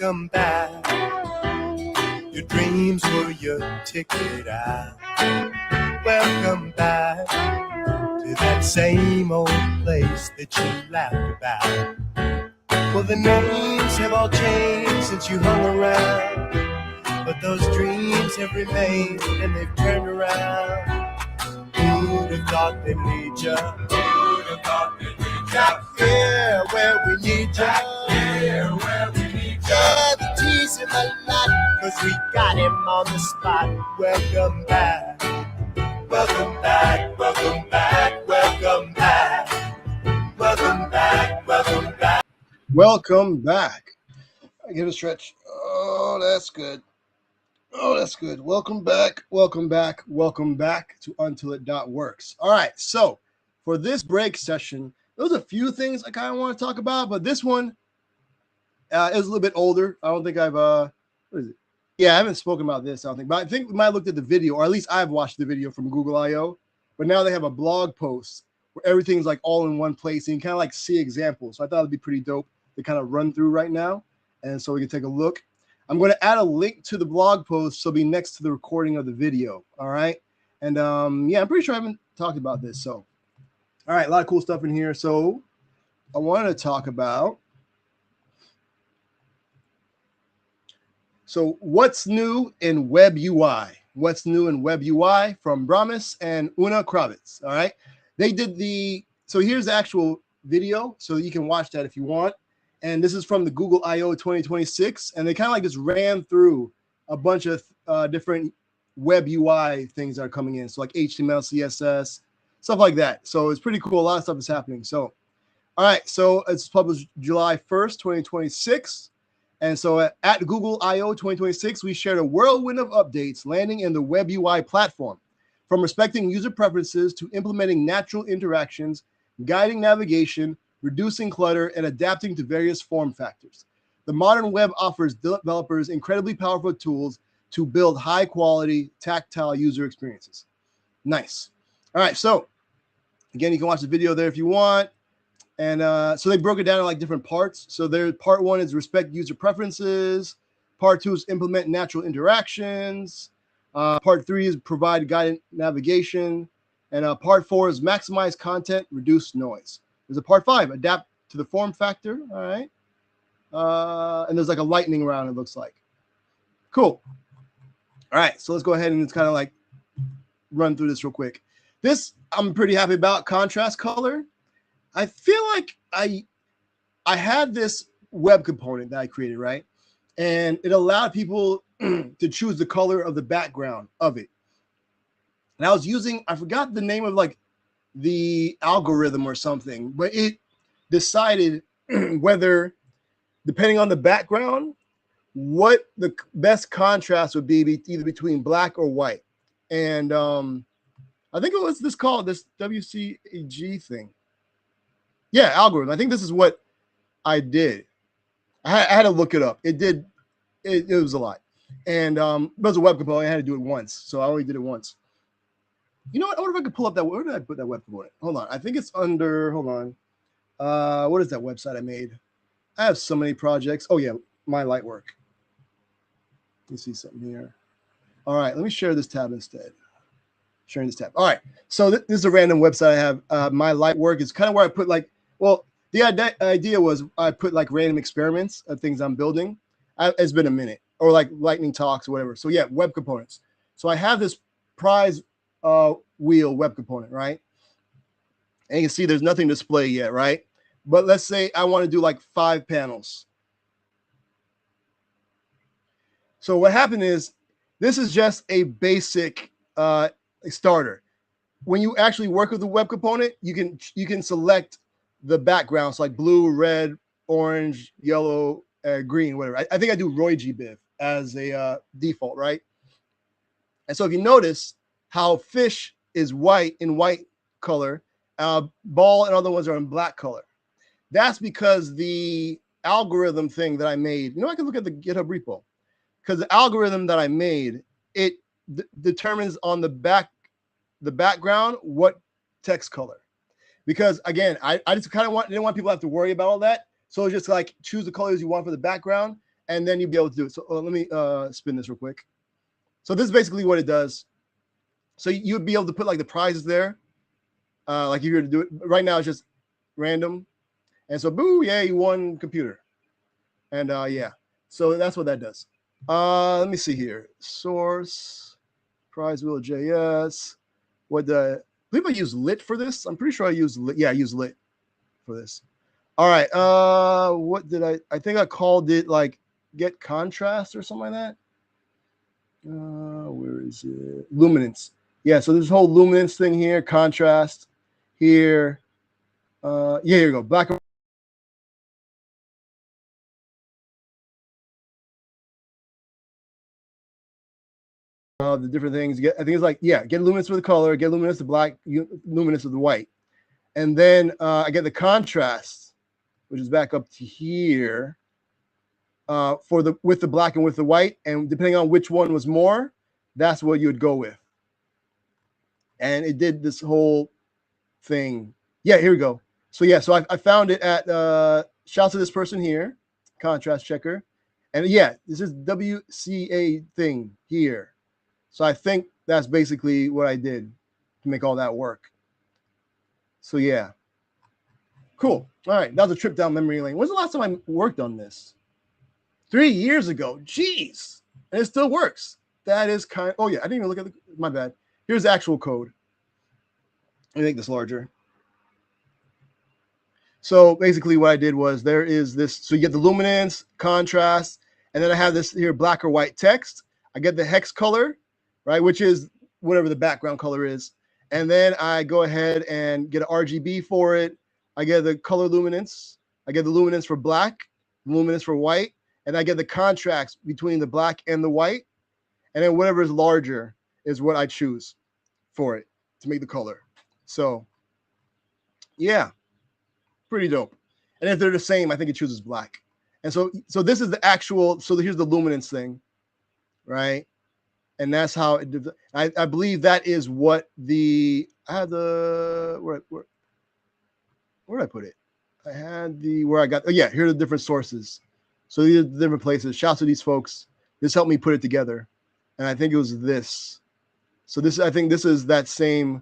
welcome back. Your dreams were your ticket out. Welcome back to that same old place that you laughed about. Well, the names have all changed since you hung around, but those dreams have remained and they've turned around. Who'd have thought they'd lead ya? Who'd have thought they'd lead ya? Back here where we need ya. Back here where we need ya. Yeah, the T's in the lot, 'cause we got him on the spot. Welcome back. Welcome back. Welcome back. Welcome back. Welcome back. Welcome back. Welcome back. I get a stretch. Oh, that's good. Oh, that's good. Welcome back. Welcome back. Welcome back to untilit.works. All right. So for this break session, there's a few things I kind of want to talk about, but this one is a little bit older. I don't think I've, what is it? Yeah, I haven't spoken about this, I don't think, but I think we might have looked at the video, or at least I've watched the video from Google I.O., but now they have a blog post where everything's like all in one place and you kind of like see examples. So I thought it'd be pretty dope to kind of run through right now. And so we can take a look. I'm going to add a link to the blog post, so it'll be next to the recording of the video. All right. And yeah, I'm pretty sure I haven't talked about this. So, all right, a lot of cool stuff in here. So I wanted to talk about, so what's new in Web UI? What's new in Web UI from Bramis and Una Kravitz. All right. They did so here's the actual video. So you can watch that if you want. And this is from the Google I.O. 2026. And they kind of like just ran through a bunch of different web UI things that are coming in. So like HTML, CSS, stuff like that. So it's pretty cool. A lot of stuff is happening. So, all right. So it's published July 1st, 2026. And so at Google I.O. 2026, we shared a whirlwind of updates landing in the web UI platform, from respecting user preferences to implementing natural interactions, guiding navigation, reducing clutter, and adapting to various form factors. The modern web offers developers incredibly powerful tools to build high-quality, tactile user experiences. Nice. All right, so again, you can watch the video there if you want. And so they broke it down in like different parts. So there, part one is respect user preferences. Part two is implement natural interactions. Part three is provide guided navigation. And part four is maximize content, reduce noise. There's a part five, adapt to the form factor. All right. And there's like a lightning round, it looks like. Cool. All right. So let's go ahead and just kind of like run through this real quick. This I'm pretty happy about. Contrast color. I feel like I had this web component that I created, right? And it allowed people to choose the color of the background of it. And I was using, I forgot the name of like the algorithm or something, but it decided whether, depending on the background, what the best contrast would be either between black or white. And I think it was this WCAG thing. Yeah, algorithm. I think this is what I did. I had to look it up. It was a lot. And it was a web component. I had to do it once. So I only did it once. You know what? I wonder if I could pull up that. Where did I put that web component? Hold on. I think it's under, hold on. What is that website I made? I have so many projects. Oh, yeah. My light work. Let me see something here. All right. Let me share this tab instead. Sharing this tab. All right. So this is a random website I have. My light work is kind of where I put like, well, the idea was I put like random experiments of things I'm building. It's been a minute, or like lightning talks or whatever. So yeah, web components. So I have this prize wheel web component, right? And you can see there's nothing to display yet, right? But let's say I want to do like 5 panels. So what happened is this is just a basic starter. When you actually work with the web component, you can select the backgrounds like blue, red, orange, yellow, green, whatever. I think I do Roy G. Biv as a default, right? And so if you notice how fish is white in white color, ball and other ones are in black color. That's because the algorithm thing that I made, I can look at the GitHub repo, because the algorithm that I made, it determines on the background what text color. Because again, I just kind of didn't want people to have to worry about all that. So it's just like choose the colors you want for the background, and then you'll be able to do it. So let me spin this real quick. So this is basically what it does. So you would be able to put like the prizes there, like if you were to do it. Right now it's just random, and so boo, yeah, you won computer, and yeah, so that's what that does. Let me see here. Source, prize wheel JS. What I believe I use lit for this. I'm pretty sure I use lit. Yeah, I use lit for this. All right. What did I think I called it like get contrast or something like that. Where is it? Luminance. Yeah, so this whole luminance thing here, contrast here. Yeah, here you go. Black and the different things. Get, I think it's like, yeah, get luminance with the color, get luminance with black, luminance with the white. And then I get the contrast, which is back up to here for the with the black and with the white. And depending on which one was more, that's what you would go with. And it did this whole thing. Yeah, here we go. So yeah, so I found it at shout out to this person here, contrast checker. And yeah, this is WCA thing here. So I think that's basically what I did to make all that work. So yeah. Cool. All right. That was a trip down memory lane. When's the last time I worked on this? 3 years ago. Jeez. And it still works. That is kind of, oh yeah, I didn't even look at the, my bad. Here's the actual code. Let me make this larger. So basically what I did was there is this, so you get the luminance, contrast, and then I have this here black or white text. I get the hex color, right, which is whatever the background color is. And then I go ahead and get an RGB for it. I get the color luminance. I get the luminance for black, luminance for white, and I get the contrast between the black and the white. And then whatever is larger is what I choose for it to make the color. So yeah, pretty dope. And if they're the same, I think it chooses black. And so this is the actual, so here's the luminance thing, right? And that's how it did. I believe that is what the, I had the, where did I put it? I had the, where I got, oh yeah, here are the different sources. So these are the different places. Shouts to these folks. This helped me put it together. And I think it was this. So this, I think this is that same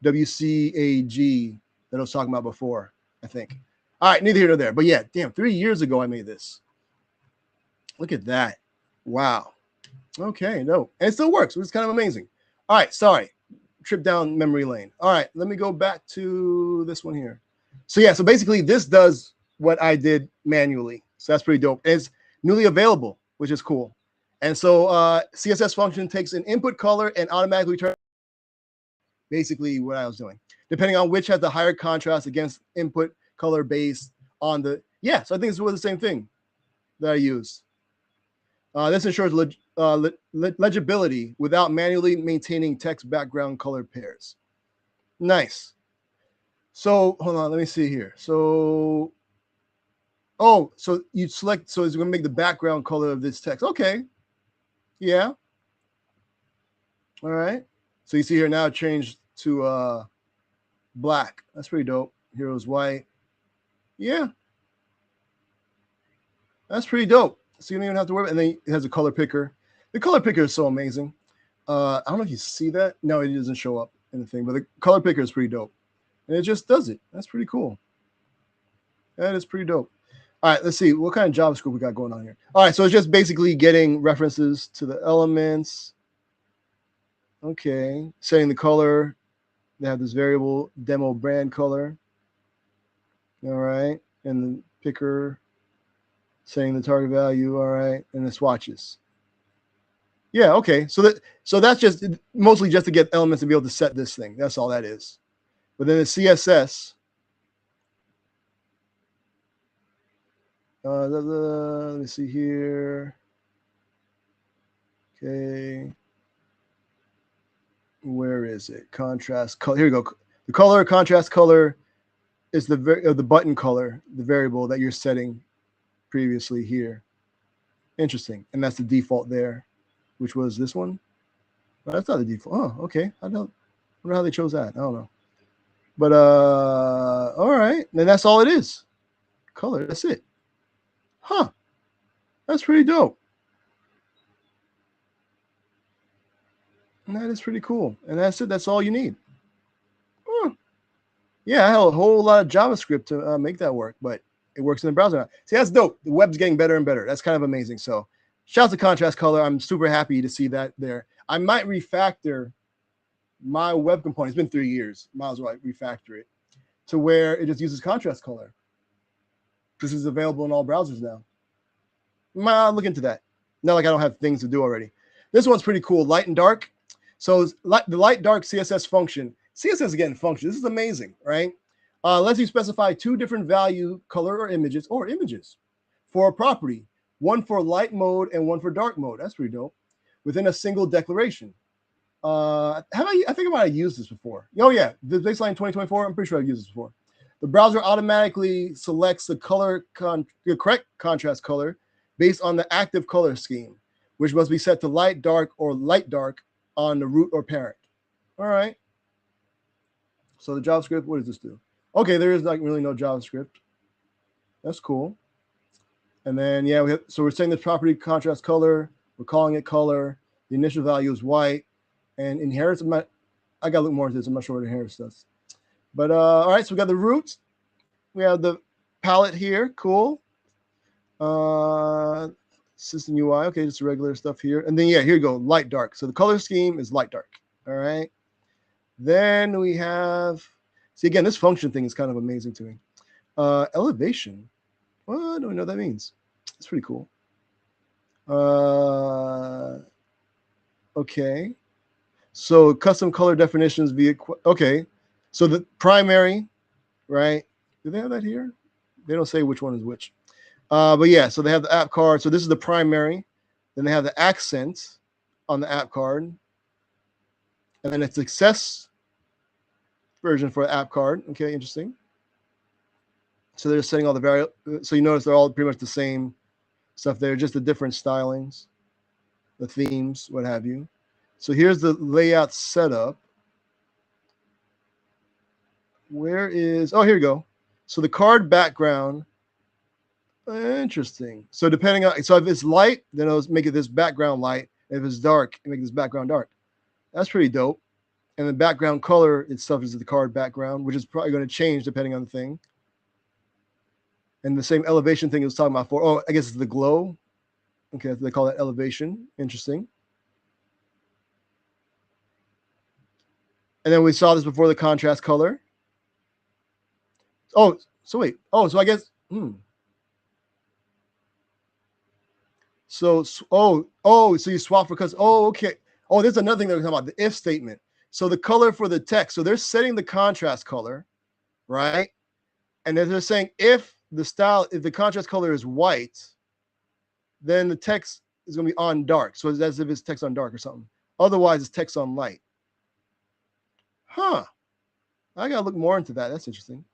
WCAG that I was talking about before, I think. All right, neither here nor there. But yeah, damn, 3 years ago I made this. Look at that. Wow. Okay, no. And it still works. It's kind of amazing. All right, sorry. Trip down memory lane. All right, let me go back to this one here. So yeah, so basically this does what I did manually. So that's pretty dope. It's newly available, which is cool. And so CSS function takes an input color and automatically returns basically what I was doing, depending on which has the higher contrast against input color based on the, yeah, so I think it's the same thing that I use. This ensures legibility without manually maintaining text background color pairs. Nice. So hold on, let me see here. So, oh, so you select, so it's going to make the background color of this text. Okay. Yeah. All right. So you see here now it changed to black. That's pretty dope. Heroes white. Yeah. That's pretty dope. So you don't even have to worry. And then it has a color picker. The color picker is so amazing. I don't know if you see that. No, it doesn't show up in the thing, but the color picker is pretty dope. And it just does it. That's pretty cool. That is pretty dope. All right, let's see. What kind of JavaScript we got going on here? All right, so it's just basically getting references to the elements. Okay, setting the color. They have this variable demo brand color. All right, and the picker, setting the target value. All right, and the swatches. Yeah, okay. So that's just mostly just to get elements to be able to set this thing. That's all that is. But then the CSS. Let me see here. Okay. Where is it? Contrast color. Here we go. The color, contrast color is the button color, the variable that you're setting previously here. Interesting. And that's the default there, which was this one. No, that's not the default. Oh, okay. I wonder how they chose that. I don't know. But all right. Then that's all it is. Color. That's it. Huh. That's pretty dope. And that is pretty cool. And that's it. That's all you need. Huh. Yeah, I had a whole lot of JavaScript to make that work, but it works in the browser now. See, that's dope. The web's getting better and better. That's kind of amazing. So shout out to Contrast Color. I'm super happy to see that there. I might refactor my web component. It's been 3 years. Might as well refactor it to where it just uses Contrast Color. This is available in all browsers now. I'll look into that. Not like I don't have things to do already. This one's pretty cool. Light and dark. So the light dark CSS function. CSS is getting function. This is amazing, right? Lets you specify 2 different value, color or images for a property. One for light mode and one for dark mode. That's pretty dope. Within a single declaration. I think I might have used this before. Oh yeah, the baseline 2024. I'm pretty sure I've used this before. The browser automatically selects the correct contrast color based on the active color scheme, which must be set to light dark or light dark on the root or parent. All right. So the JavaScript, what does this do? Okay, there is like really no JavaScript. That's cool. And then yeah, so we're saying the property contrast color. We're calling it color. The initial value is white. And inherits, I gotta look more into this. I'm not sure what inherits does. But all right, so we got the root. We have the palette here. Cool. System UI. Okay, just regular stuff here. And then yeah, here you go. Light dark. So the color scheme is light dark. All right. Then we have, see again, this function thing is kind of amazing to me. Elevation. Well, I don't know what that means. It's pretty cool. Okay. So custom color definitions via, okay. So the primary, right? Do they have that here? They don't say which one is which. But yeah, so they have the app card. So this is the primary. Then they have the accent on the app card. And then it's success version for the app card. Okay, interesting. So they're setting all the variables. So you notice they're all pretty much the same stuff there, just the different stylings, the themes, what have you. So here's the layout setup. Where is, oh, here we go. So the card background, interesting. So depending on, so if it's light, then it'll make it this background light. If it's dark, it make this background dark. That's pretty dope. And the background color itself is the card background, which is probably going to change depending on the thing. And the same elevation thing it was talking about for, oh, I guess it's the glow. Okay, they call that elevation. Interesting. And then we saw this before, the contrast color. Oh, so wait. Oh, so I guess, So, so you swap for, because, oh, okay. Oh, there's another thing that we're talking about, the if statement. So the color for the text. So they're setting the contrast color, right? And then they're saying if the contrast color is white, then the text is going to be on dark. So it's as if it's text on dark or something. Otherwise, it's text on light. Huh. I got to look more into that. That's interesting.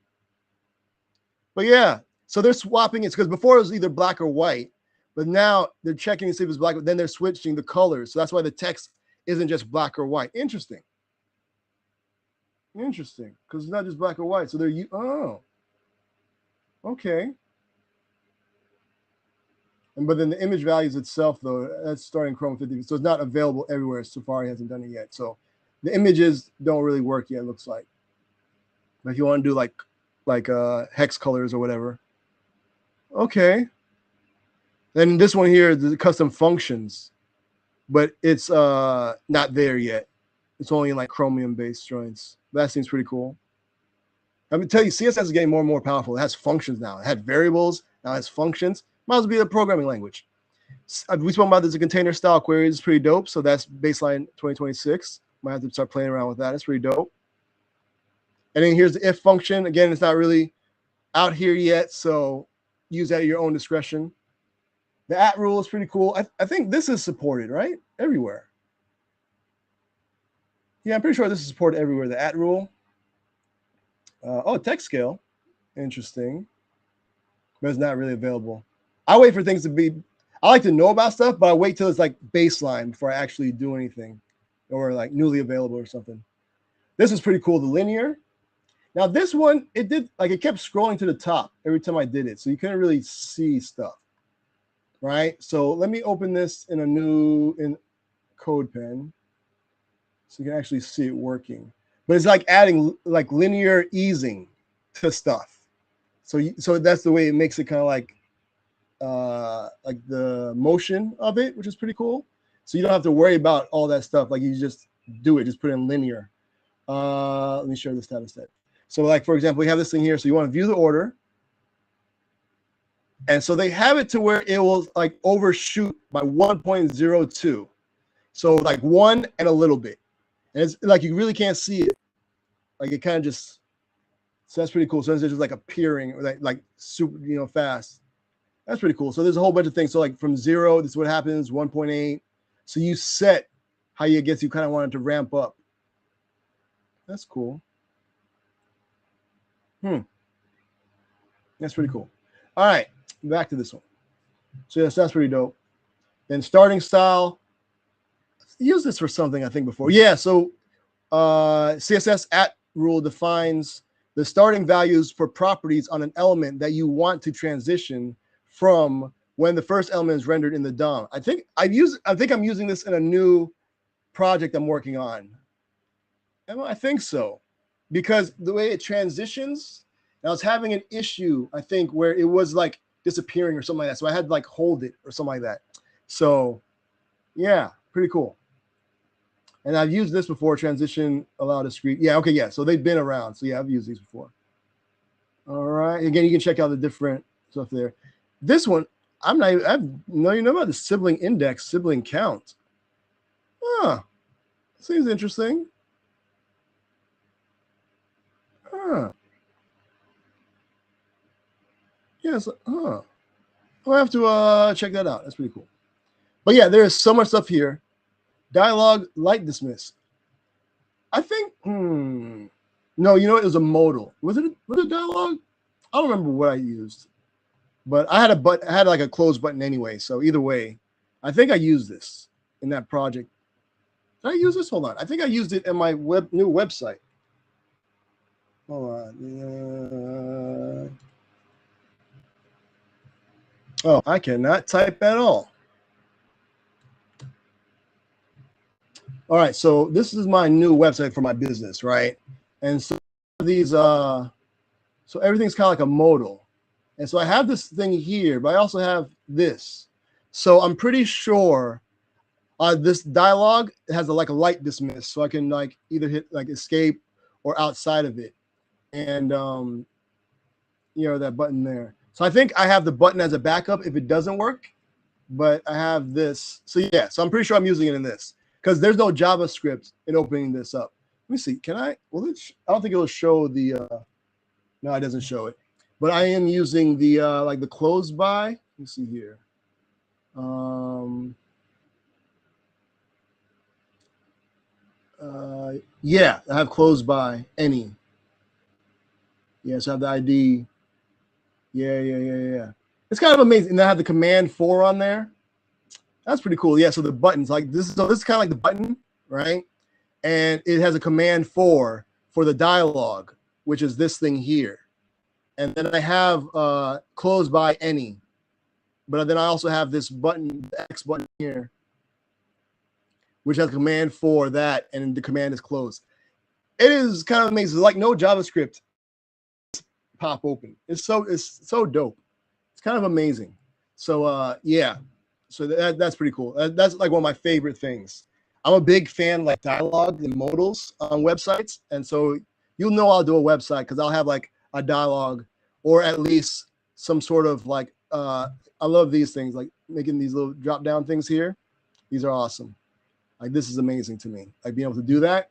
But yeah, so they're swapping it because before it was either black or white, but now they're checking to see if it's black, but then they're switching the colors. So that's why the text isn't just black or white. Interesting. Interesting. Because it's not just black or white. So they're, oh, okay. But then the image values itself, though, that's starting Chrome 50. So it's not available everywhere. Safari hasn't done it yet. So the images don't really work yet, it looks like. But if you want to do like hex colors or whatever. Okay. Then this one here, the custom functions, but it's not there yet. It's only in like Chromium-based joints. That seems pretty cool. I'm gonna tell you, CSS is getting more and more powerful. It has functions now. It had variables, now it has functions. Might as well be a programming language. We spoke about this, a container style query is pretty dope. So that's baseline 2026. Might have to start playing around with that. It's pretty dope. And then here's the if function. Again, it's not really out here yet, so use that at your own discretion. The at rule is pretty cool. I think this is supported, right? Everywhere. Yeah, I'm pretty sure this is supported everywhere. The at rule. Oh, text scale. Interesting. But it's not really available. I wait for things to be, I like to know about stuff, but I wait till it's like baseline before I actually do anything or like newly available or something. This is pretty cool. The linear. Now this one, it did, like it kept scrolling to the top every time I did it. So you couldn't really see stuff. right? So let me open this in a new in CodePen so you can actually see it working. But it's like adding like linear easing to stuff. So that's the way it makes it kind of like the motion of it, which is pretty cool. So you don't have to worry about all that stuff. Like you just do it, just put in linear. Let me share the status set. So like, for example, we have this thing here. So you want to view the order. And so they have it to where it will like overshoot by 1.02. So like one and a little bit. And it's like you really can't see it. Like it kind of just, so that's pretty cool. So it's just like appearing like super, fast. That's pretty cool. So there's a whole bunch of things. So like from 0, this is what happens, 1.8. So you set how you get, you kind of want it to ramp up. That's cool. That's pretty cool. All right, back to this one. So yes, that's pretty dope. Then starting style. Use this for something I think before. Yeah, so CSS at rule defines the starting values for properties on an element that you want to transition from when the first element is rendered in the DOM. I think I'm using this in a new project I'm working on. I think so, because the way it transitions, I was having an issue, I think, where it was like disappearing or something like that. So I had to like hold it or something like that. So yeah, pretty cool. And I've used this before, transition, allow discrete. Yeah, okay, yeah. So they've been around. So yeah, I've used these before. All right. Again, you can check out the different stuff there. This one, I know you know about the sibling index, sibling count. Huh. Seems interesting. Huh. Yes. Huh. I'll have to check that out. That's pretty cool. But yeah, there's so much stuff here. Dialogue, light dismiss. I think, no, you know what? It was a modal. Was it dialogue? I don't remember what I used, but I had like a close button anyway. So either way, I think I used this in that project. Did I use this? Hold on. I think I used it in my new website. Hold on. Oh, I cannot type at all. All right, so this is my new website for my business, right? And so these, so everything's kind of like a modal. And so I have this thing here, but I also have this. So I'm pretty sure this dialogue has like a light dismiss, so I can like either hit like escape or outside of it, and that button there. So I think I have the button as a backup if it doesn't work, but I have this. So yeah, so I'm pretty sure I'm using it in this because there's no JavaScript in opening this up. Let me see. Can I? Well, I don't think it will show the. No, it doesn't show it. But I am using the like the close by. Let me see here. Yeah, I have close by any. Yes, I have the ID. Yeah. It's kind of amazing. And I have the command 4 on there. That's pretty cool. Yeah, so the buttons like this is kind of like the button, right? And it has a command 4 for the dialogue, which is this thing here. And then I have close by any. But then I also have this button, the X button here, which has command 4 that, and the command is closed. It is kind of amazing. It's like no JavaScript pop open. It's so dope. It's kind of amazing. So yeah. So that's pretty cool. That's like one of my favorite things. I'm a big fan like dialogue and modals on websites. And so you'll know I'll do a website because I'll have like a dialogue or at least some sort of like I love these things, like making these little drop down things here. These are awesome. Like this is amazing to me. Like being able to do that,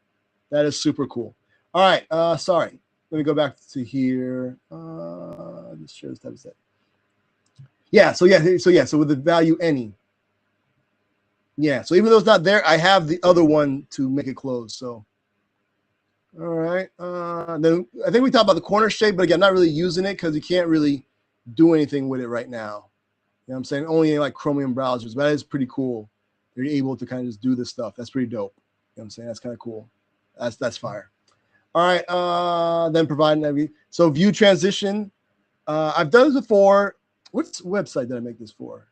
that is super cool. All right. Sorry. Let me go back to here. Just share this type of set. Yeah. So with the value any. Yeah. So even though it's not there, I have the other one to make it close. So. All right. Then I think we talked about the corner shape, but again, I'm not really using it because you can't really do anything with it right now. You know what I'm saying? Only in like Chromium browsers, but that is pretty cool. You're able to kind of just do this stuff. That's pretty dope. You know what I'm saying? That's kind of cool. That's fire. All right. Then providing every so view transition. I've done this before. Which website did I make this for?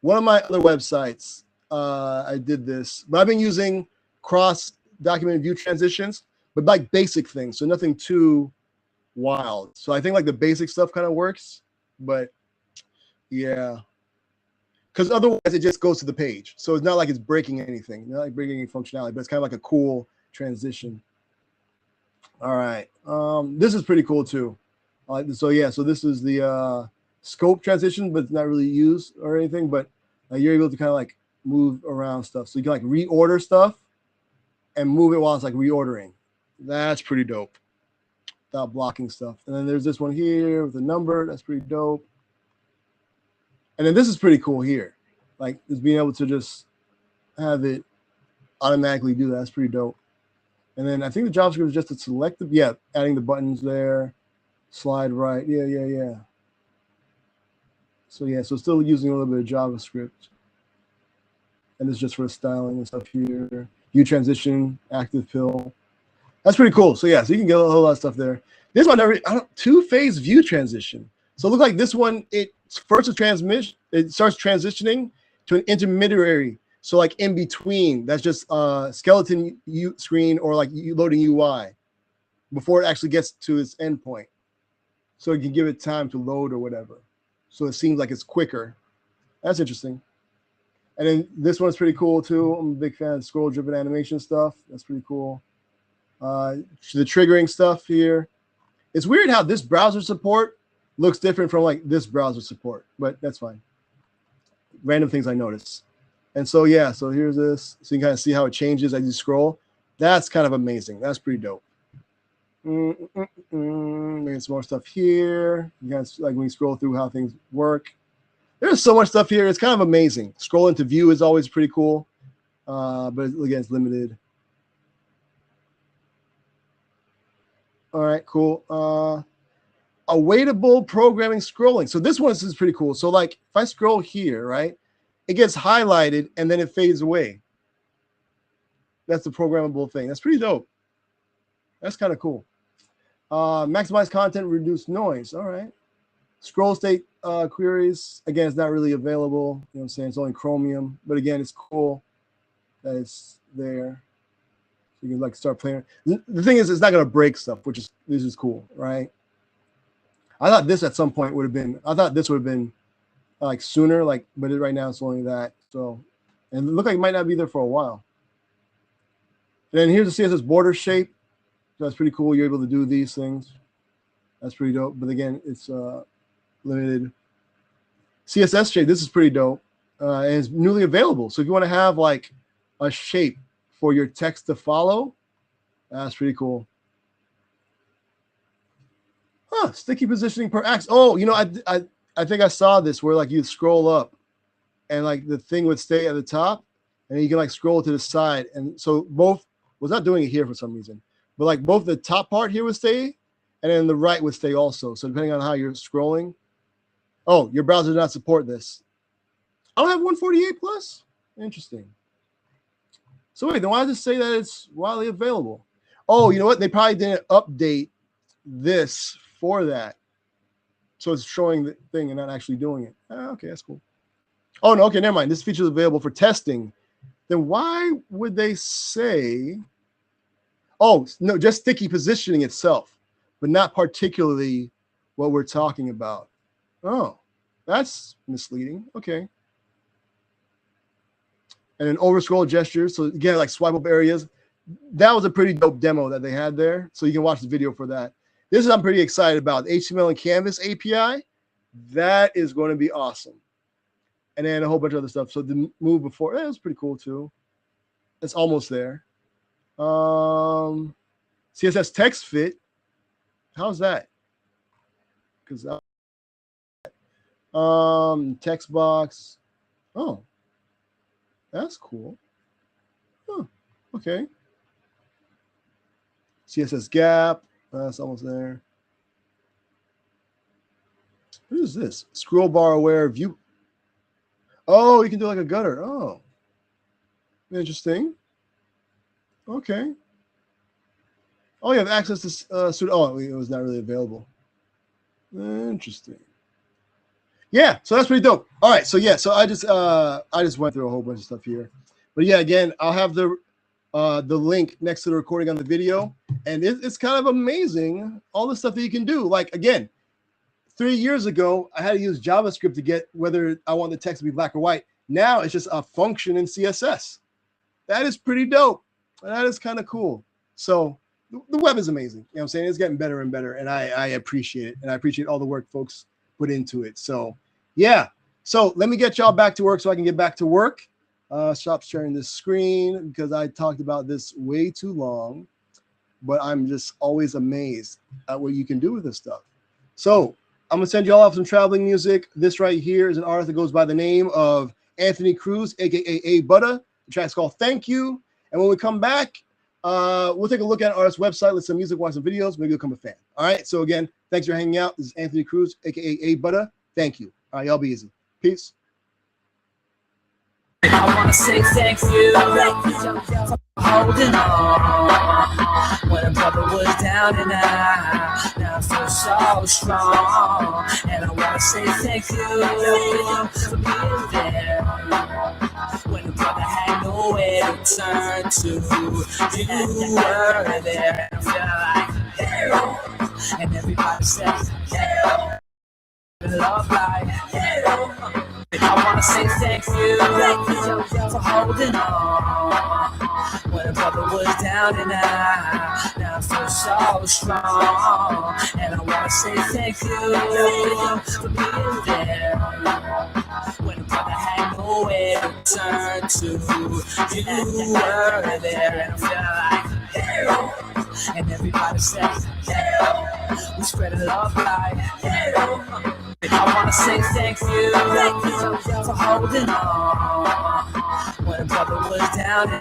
One of my other websites, I did this, but I've been using cross document view transitions, but like basic things, so nothing too wild. So I think like the basic stuff kind of works, but yeah, because otherwise it just goes to the page. So it's not like it's breaking anything, not like breaking any functionality, but it's kind of like a cool transition. All right, this is pretty cool too. So yeah, so this is the scope transition, but it's not really used or anything, but you're able to kind of like move around stuff. So you can like reorder stuff and move it while it's like reordering. That's pretty dope. Without blocking stuff. And then there's this one here with a number. That's pretty dope. And then this is pretty cool here. Like just being able to just have it automatically do that. That's pretty dope. And then I think the JavaScript is just to select the, yeah, adding the buttons there, slide right. Yeah. So yeah, so still using a little bit of JavaScript. And it's just for styling and stuff here. View transition, active fill. That's pretty cool. So yeah, so you can get a whole lot of stuff there. This one, two-phase view transition. So it looks like this one, it starts transitioning to an intermediary. So like in between, that's just skeleton screen or like loading UI before it actually gets to its endpoint. So you can give it time to load or whatever. So it seems like it's quicker. That's interesting. And then this one's pretty cool too. I'm a big fan of scroll-driven animation stuff. That's pretty cool. The triggering stuff here. It's weird how this browser support looks different from like this browser support, but that's fine. Random things I notice. And so, yeah, so here's this. So you can kind of see how it changes as you scroll. That's kind of amazing. That's pretty dope. Maybe some more stuff here. You guys like when you scroll through how things work. There's so much stuff here. It's kind of amazing. Scrolling to view is always pretty cool. But again, it's limited. All right, cool. Awaitable programming scrolling. So this one is pretty cool. So like if I scroll here, right, it gets highlighted and then it fades away. That's the programmable thing. That's pretty dope. That's kind of cool. Maximize content, reduce noise. All right. Scroll state queries. Again, it's not really available. You know what I'm saying? It's only Chromium. But again, it's cool that it's there. So you can like start playing. The thing is, it's not going to break stuff, this is cool, right? I thought this at some point would have been, like sooner, like, but right now it's only that. So, and it looked like it might not be there for a while. And then here's the CSS border shape. That's pretty cool. You're able to do these things. That's pretty dope. But again, it's limited. CSS shape. This is pretty dope. And it's newly available. So if you want to have like a shape for your text to follow, that's pretty cool. Huh, sticky positioning per axis. Oh, you know, I think I saw this where like you scroll up and like the thing would stay at the top and you can like scroll to the side. And so both was not doing it here for some reason, but like both the top part here would stay and then the right would stay also. So depending on how you're scrolling. Oh, your browser does not support this. I don't have 148 plus. Interesting. So wait, then why does it say that it's widely available? Oh, you know what? They probably didn't update this for that. So it's showing the thing and not actually doing it. Okay, that's cool. Oh, no, okay, never mind. This feature is available for testing. Then why would they say, oh, no, just sticky positioning itself, but not particularly what we're talking about. Oh, that's misleading. Okay. And then over scroll gestures. So again, like swipe up areas. That was a pretty dope demo that they had there. So you can watch the video for that. This is I'm pretty excited about. HTML and Canvas API. That is going to be awesome. And then a whole bunch of other stuff. So the move before, that was pretty cool too. It's almost there. CSS text fit. How's that? Because text box. Oh, that's cool. Huh. Okay. CSS gap. That's almost there. What is this? Scroll bar aware view. Oh, you can do like a gutter. Oh, interesting. Okay. Oh, you have access to oh, it was not really available. Interesting. Yeah, so that's pretty dope. All right, so yeah, so I just went through a whole bunch of stuff here, but yeah, again, I'll have the link next to the recording on the video, and it's kind of amazing all the stuff that you can do. Like again, 3 years ago, I had to use JavaScript to get whether I want the text to be black or white. Now it's just a function in CSS. That is pretty dope. That is kind of cool. So the web is amazing. You know what I'm saying? It's getting better and better, and I appreciate it, and I appreciate all the work folks put into it. So yeah. So let me get y'all back to work so I can get back to work. Stop sharing this screen because I talked about this way too long, but I'm just always amazed at what you can do with this stuff. So I'm gonna send you all off some traveling music. This right here is an artist that goes by the name of Anthony Cruz, aka A Butter. The track's called Thank You. And when we come back, we'll take a look at our artist's website, listen to music, watch some videos, maybe become a fan. All right. So again, thanks for hanging out. This is Anthony Cruz, aka A Butter. Thank you. All right, y'all be easy. Peace. I wanna say thank you for holding on when a brother was down and out. Now I feel so strong, and I wanna say thank you for being there when a brother had nowhere to turn to. You were there, and I feel like hell, and everybody says hell, love like hell. I wanna say thank you for holding on when a brother was down and out. Now I feel so strong, and I wanna say thank you for being there when a brother had nowhere to turn to. You were there, and I feel like hell, and everybody says hell. We spread love like hell. I wanna say thank you for holding on when a brother was down.